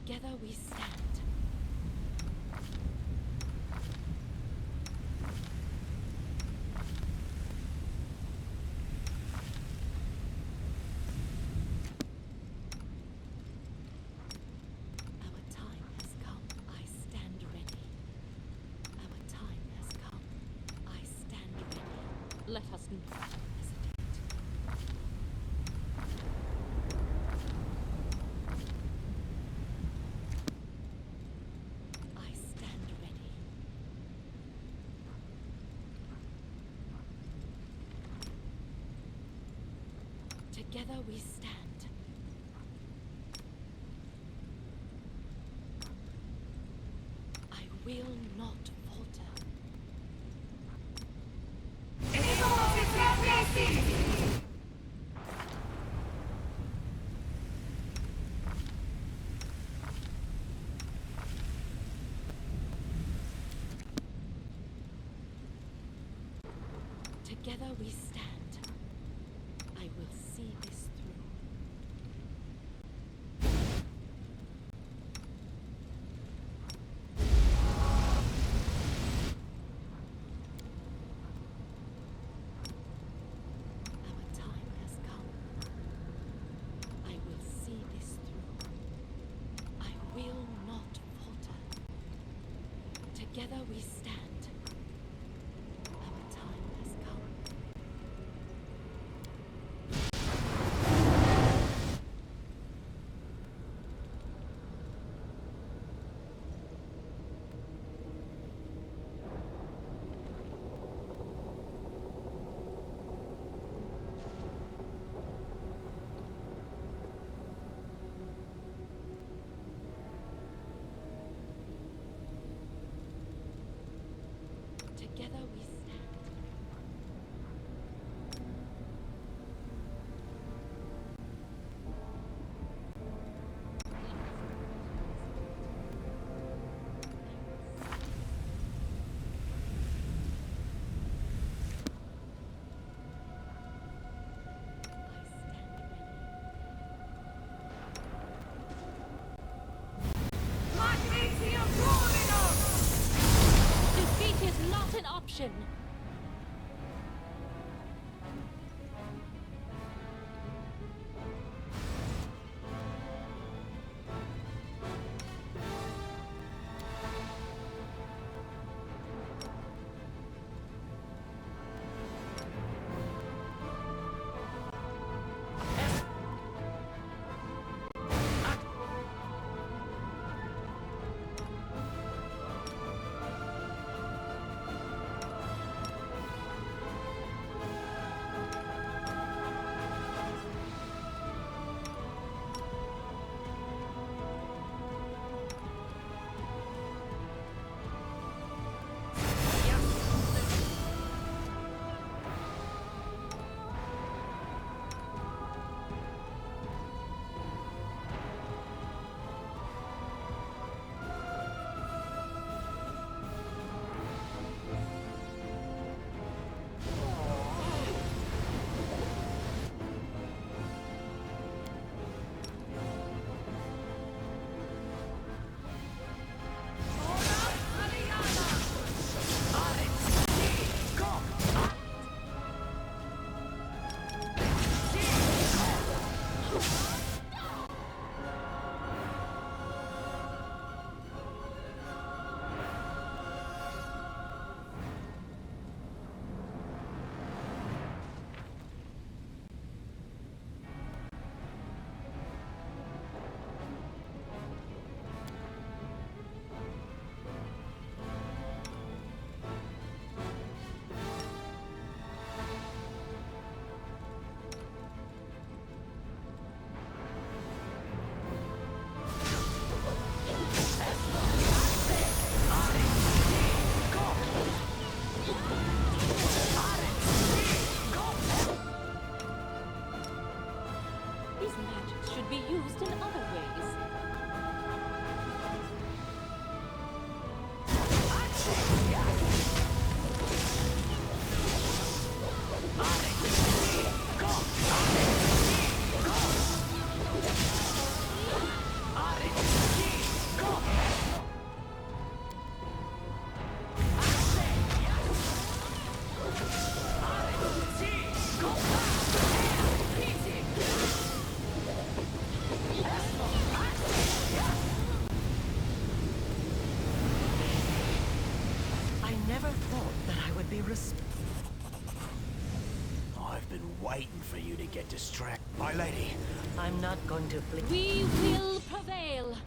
Together we stand. Let us not hesitate. I stand ready. Together we stand. I will not falter. Together we stand. I will see this through. Our time has come. I will see this through. I will not falter. Together we stand. Together we stand. Defeat is not an option. would be I've been waiting for you to get distracted. My lady. I'm not going to flee. We will prevail.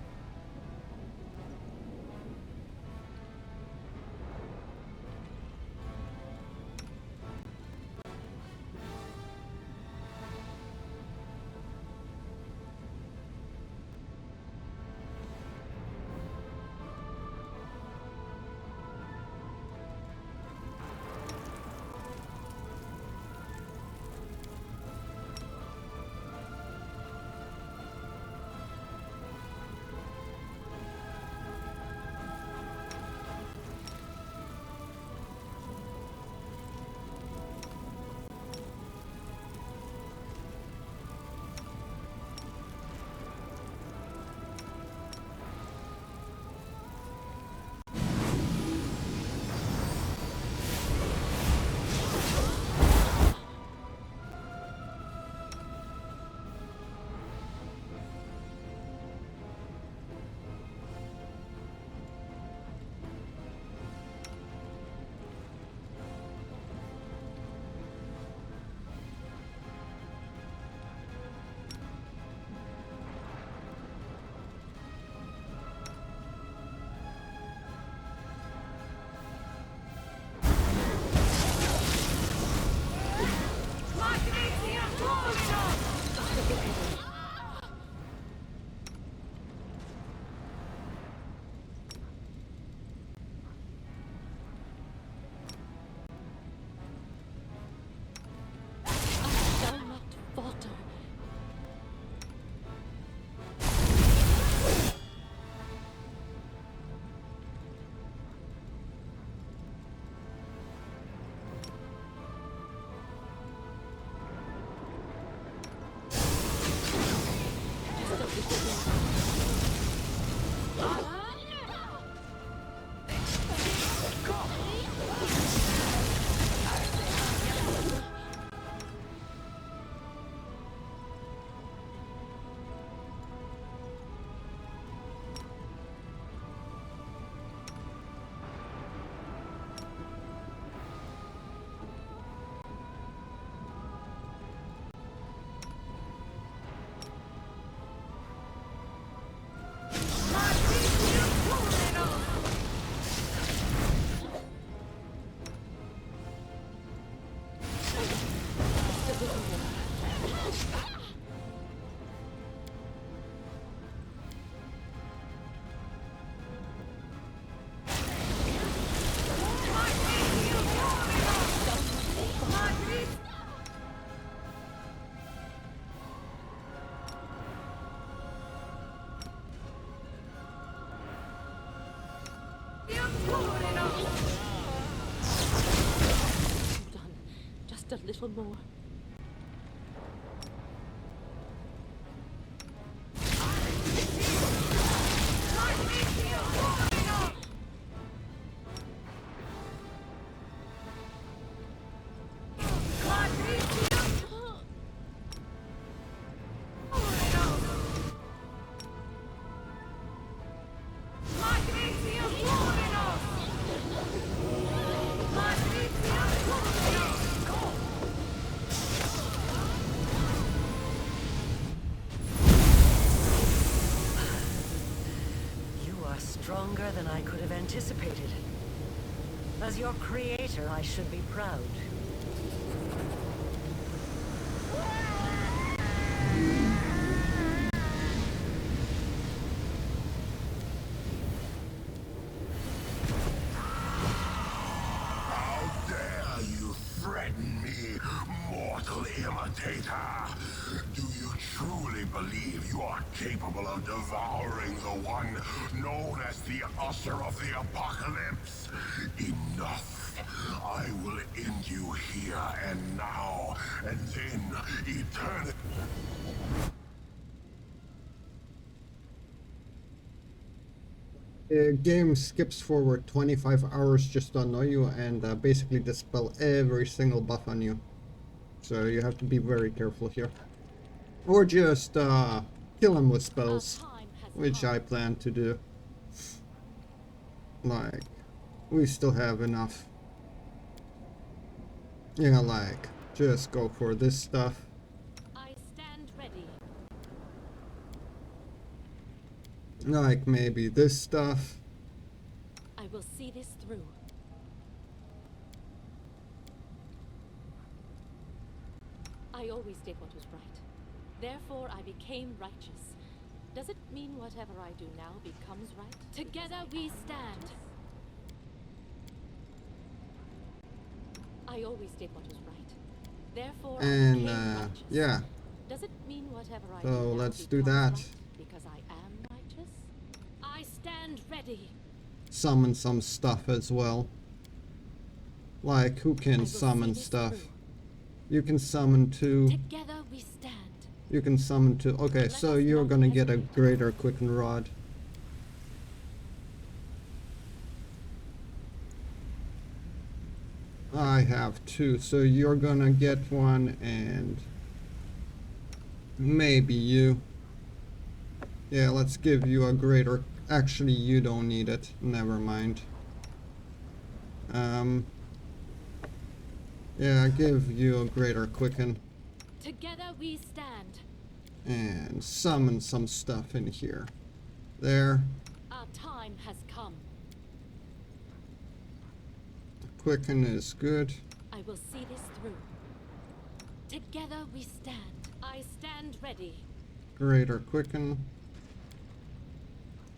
Just a little more. Stronger than I could have anticipated. As your creator, I should be proud. How dare you threaten me, mortal imitator? Do you truly believe you are capable of devouring the one known as the Usher of the Apocalypse? Enough. I will end you here and now, and then eternity. Game skips forward 25 hours just to annoy you and basically dispel every single buff on you. So you have to be very careful here. Or just kill him with spells, which I plan to do. Like, we still have enough Yeah, like, just go for this stuff. I stand ready. Like, maybe this stuff. I will see this through. I always did what was right. Therefore, I became righteous. Does it mean whatever I do now becomes right? Together we stand. I always did what was right. Therefore, I became righteous. Yeah. Does it mean whatever I So do now let's do becomes that. right because I am righteous? I stand ready. Summon some stuff as well. Like, who I can will summon see this stuff? through. You can summon two. Together we stand. You can summon two. Okay, Let so us you're not gonna get a hesitate. greater quicken rod. I have two, so you're gonna get one, and maybe you. Yeah, let's give you a greater. Actually, you don't need it. Never mind. Yeah, give you a greater quicken Together we stand. and summon some stuff in here. There. Our time has come. Quicken is good. I will see this through. Together we stand. I stand ready. Greater quicken.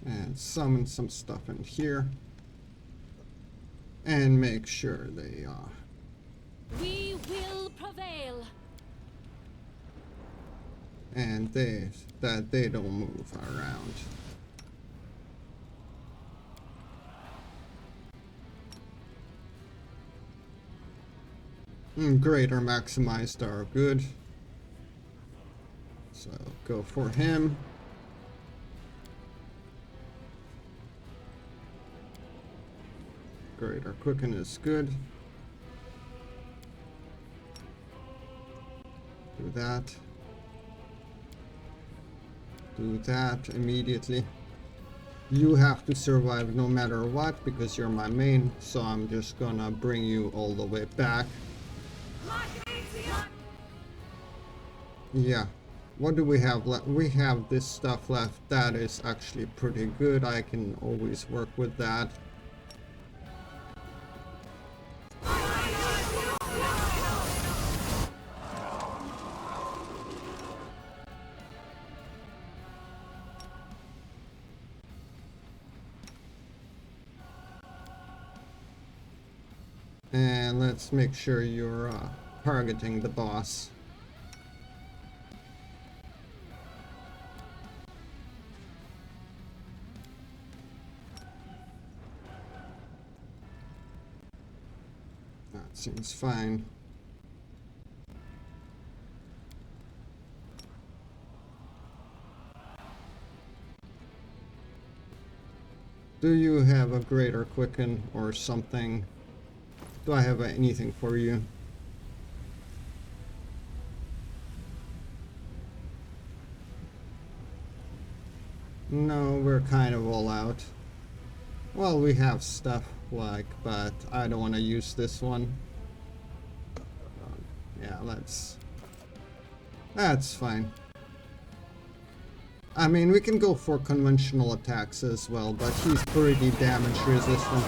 And summon some stuff in here. And make sure they We will prevail. and that they don't move around. Greater maximized are good. So go for him. Greater quicken is good. Do that. Do that immediately. You have to survive no matter what because you're my main, so I'm just gonna bring you all the way back. Yeah. What do we have left? We have this stuff left. That is actually pretty good. I can always work with that. And let's make sure you're targeting the boss. That seems fine. Do you have a greater quicken or something? Do I have anything for you? No, we're kind of all out. Well, we have stuff like, but I don't want to use this one. Yeah, that's fine. I mean, we can go for conventional attacks as well, but he's pretty damage resistant.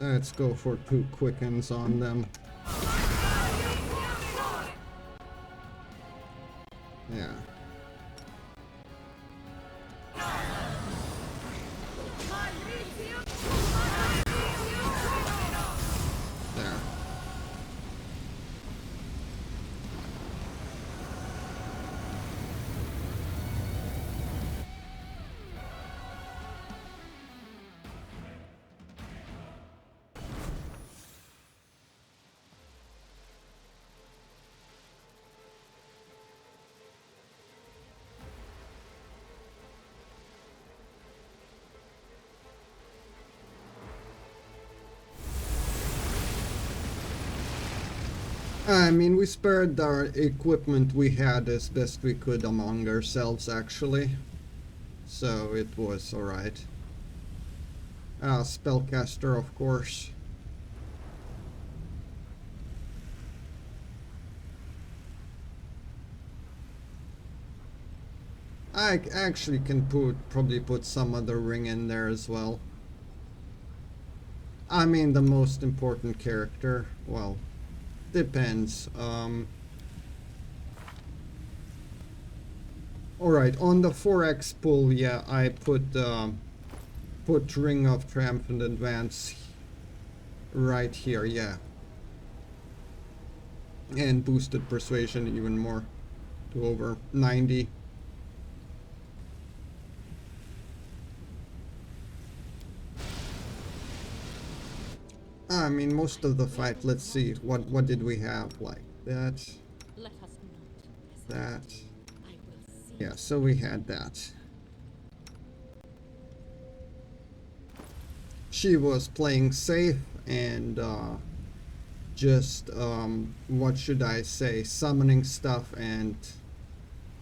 Let's go for 2 quickens on them. Yeah. There. I mean, we spared our equipment we had as best we could among ourselves, actually. so it was alright. Spellcaster, of course. I actually can probably put some other ring in there as well. I mean, the most important character, well, depends. Alright, on the 4x pull, yeah, I put Ring of Triumphant Advance right here, yeah. And boosted Persuasion even more to over 90. I mean, most of the fight, let's see, what did we have? Like that, Let us not. that. I will see. Yeah, so we had that. She was playing safe and just, what should I say, summoning stuff, and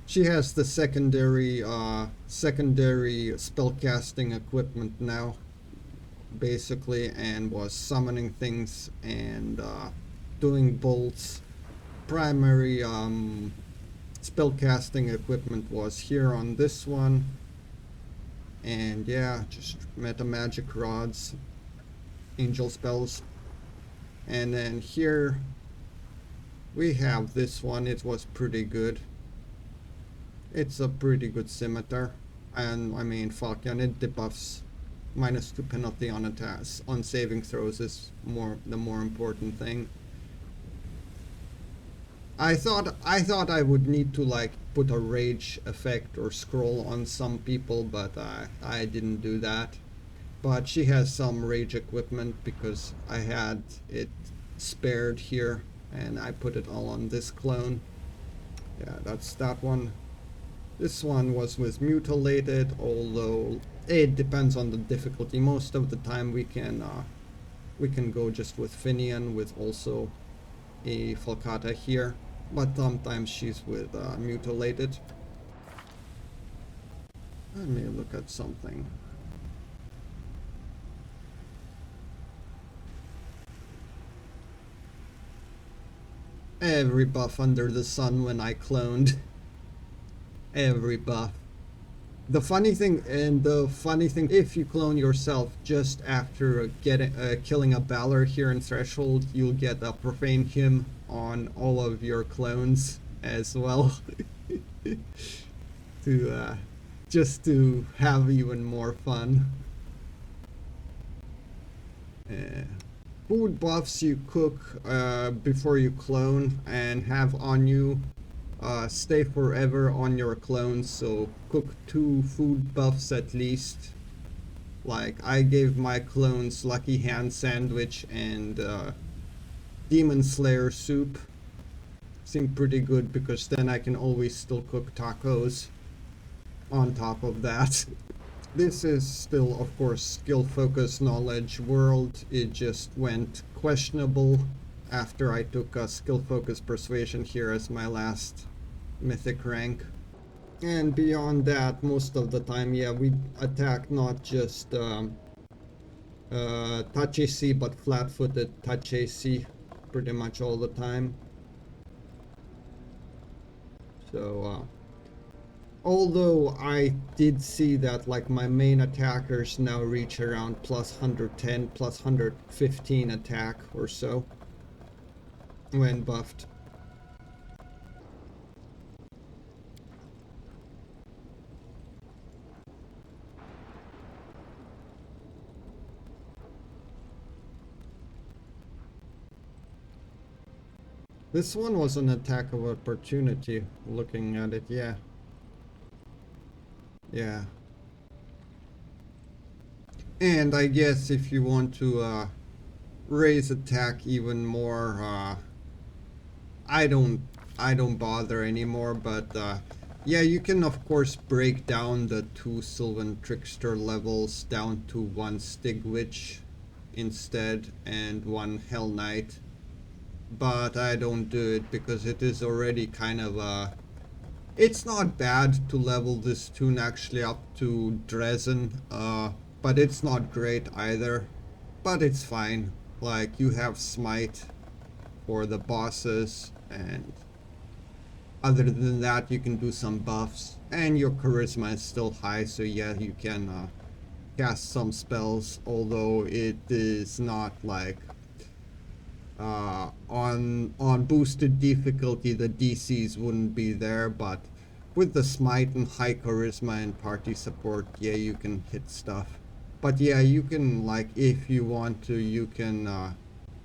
she has the secondary spellcasting equipment now, basically, and was summoning things and doing bolts. Primary spellcasting equipment was here on this one, and yeah, just meta magic rods, angel spells. And then here we have this one. It was pretty good. It's a pretty good scimitar, and I mean, fuck, and it debuffs -2 penalty on attacks, on saving throws is the more important thing. I thought I would need to like put a rage effect or scroll on some people, but I didn't do that. But she has some rage equipment because I had it spared here, and I put it all on this clone. Yeah, that's that one. This one was with mutilated, although it depends on the difficulty. Most of the time we can go just with Finian with also a Falcata here, but sometimes she's with mutilated. Let me look at something. Every buff under the sun when I cloned. Every buff. The funny thing, if you clone yourself just after killing a Balor here in Threshold, you'll get a Profane Hymn on all of your clones as well. Just to have even more fun. Food buffs you cook before you clone and have on you stay forever on your clones, so cook 2 food buffs at least. Like, I gave my clones Lucky Hand Sandwich and Demon Slayer Soup. Seemed pretty good because then I can always still cook tacos on top of that. This is still, of course, skill focus knowledge world. It just went questionable after I took a skill focus persuasion here as my last mythic rank. And beyond that, most of the time, yeah, we attack not just touch AC, but flat-footed touch AC pretty much all the time. So, although I did see that like my main attackers now reach around plus 110, plus 115 attack or so when buffed. This one was an attack of opportunity, looking at it, yeah. Yeah. And I guess if you want to raise attack even more, I don't bother anymore, but yeah, you can of course break down the 2 Sylvan Trickster levels down to 1 Stig Witch instead and 1 Hell Knight. But I don't do it because it is already kind of a It's not bad to level this tune actually up to Dresden, but it's not great either. But it's fine. Like, you have Smite for the bosses, and other than that you can do some buffs. And your charisma is still high, so yeah, you can cast some spells, although it is not like on boosted difficulty the DCs wouldn't be there, but with the smite and high charisma and party support, yeah, you can hit stuff. But yeah, you can, like, if you want to, you can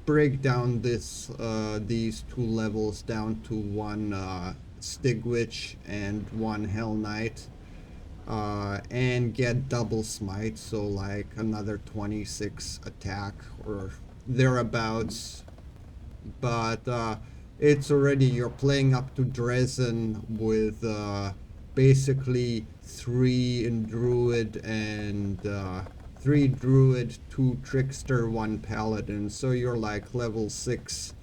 break down these two levels down to one Stig Witch and one Hell Knight, and get double smite, so like another 26 attack or thereabouts. But it's already, you're playing up to Dresden with basically 3 in Druid and 3 Druid, 2 Trickster, 1 Paladin, so you're like level 6.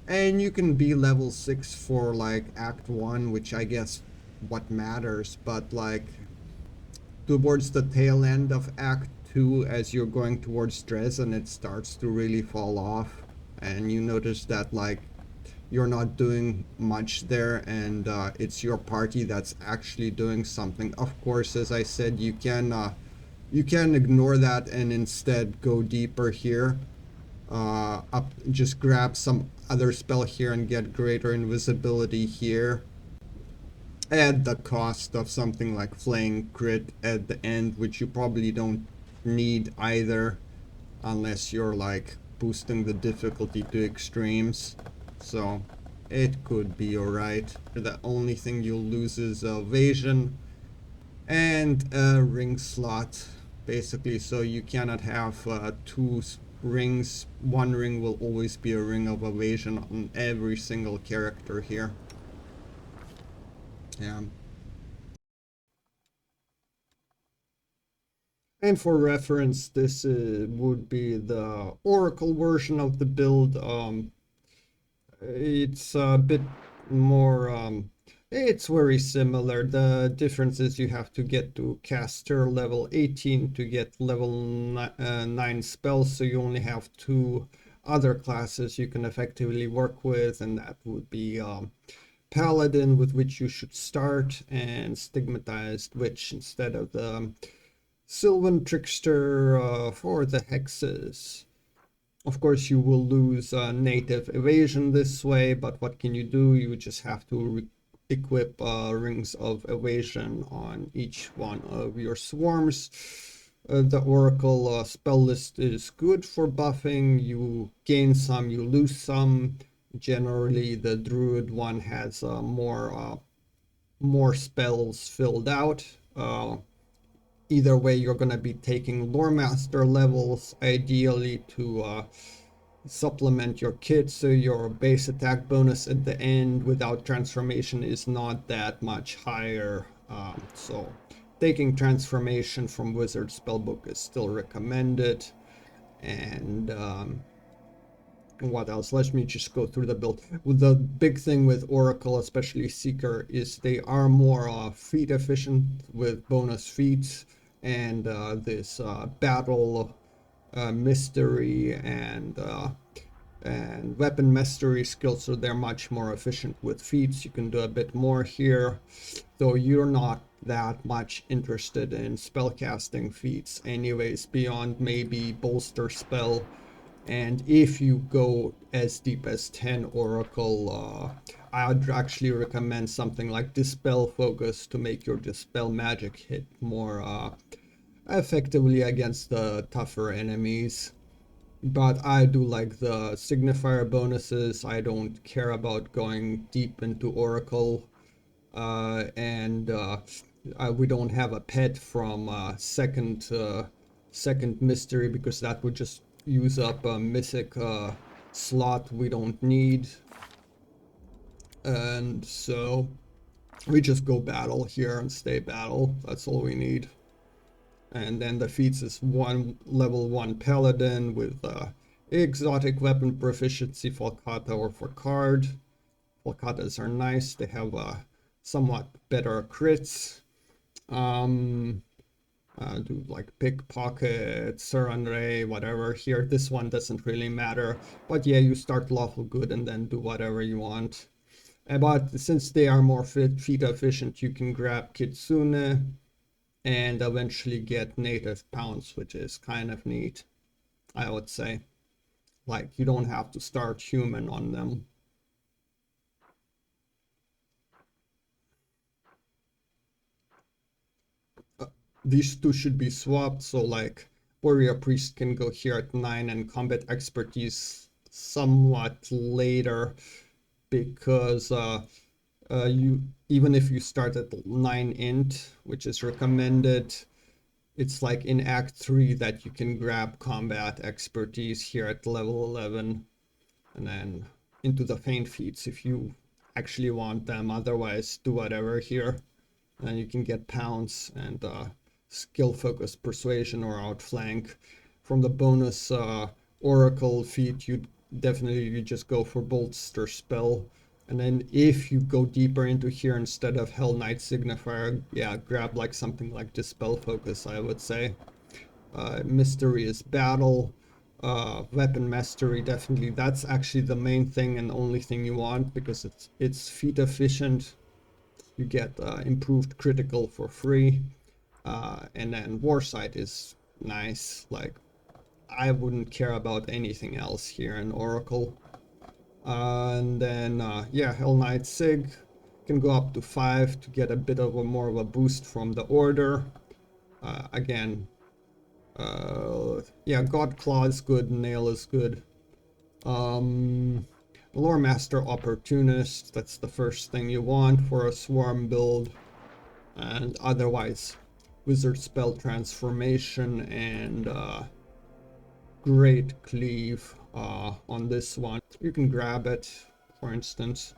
And you can be level 6 for like Act 1, which I guess what matters, but like towards the tail end of Act 2, as you're going towards Dresden, it starts to really fall off, and you notice that like you're not doing much there, and it's your party that's actually doing something. Of course, as I said, you can ignore that and instead go deeper here. Just grab some other spell here and get greater invisibility here. At the cost of something like Flaying Crit at the end, which you probably don't need either, unless you're like boosting the difficulty to extremes. So it could be alright. The only thing you'll lose is evasion and a ring slot, basically, so you cannot have 2 rings. One ring will always be a ring of evasion on every single character here. Yeah. And for reference, this would be the Oracle version of the build. It's a bit more, it's very similar. The difference is you have to get to caster level 18 to get level 9 spells, so you only have 2 other classes you can effectively work with, and that would be Paladin, with which you should start, and Stigmatized Witch instead of the Sylvan Trickster for the hexes. Of course, you will lose native evasion this way, but what can you do? You just have to equip rings of evasion on each one of your swarms. The Oracle spell list is good for buffing. You gain some, you lose some. Generally, the Druid one has more spells filled out. Either way, you're going to be taking Lore Master levels, ideally to supplement your kit, so your base attack bonus at the end without transformation is not that much higher. So taking transformation from Wizard Spellbook is still recommended. And what else? Let me just go through the build. The big thing with Oracle, especially Seeker, is they are more feat efficient with bonus feats, and this battle mystery and weapon mastery skills, so they're much more efficient with feats. You can do a bit more here, though you're not that much interested in spellcasting feats anyways, beyond maybe bolster spell. And if you go as deep as 10 Oracle, I'd actually recommend something like Dispel Focus to make your Dispel magic hit more effectively against the tougher enemies. But I do like the signifier bonuses. I don't care about going deep into Oracle. And we don't have a pet from second mystery, because that would just use up a mythic slot we don't need. And so we just go battle here and stay battle. That's all we need. And then the feats is level 1 Paladin with exotic weapon proficiency, Falcata or for card. Falcatas are nice. They have somewhat better crits. Do like pickpocket, surrender, whatever. Here, this one doesn't really matter, but yeah, you start lawful good and then do whatever you want. But since they are more feat efficient, you can grab Kitsune and eventually get native pounce, which is kind of neat, I would say. Like, you don't have to start human on them. These two should be swapped, so like warrior priest can go here at 9 and combat expertise somewhat later, because you, even if you start at 9 int, which is recommended, it's like in Act 3 that you can grab combat expertise here at level 11 and then into the feint feats if you actually want them. Otherwise, do whatever here. And you can get pounce and skill focus persuasion or outflank. From the bonus oracle feat, you just go for bolster spell. And then if you go deeper into here, instead of Hell Knight Signifier, yeah, grab like something like Dispel Focus, I would say. Mysterious Battle, Weapon Mastery, definitely. That's actually the main thing and only thing you want, because it's feat efficient. You get improved critical for free. And then Warsight is nice. Like, I wouldn't care about anything else here in Oracle. And then, yeah, Hell Knight Sig can go up to 5 to get a bit of a more of a boost from the Order. Again, yeah, God Claw is good, Nail is good. Lore Master Opportunist, that's the first thing you want for a Swarm build. And otherwise, Wizard Spell Transformation and Great Cleave on this one. You can grab it, for instance.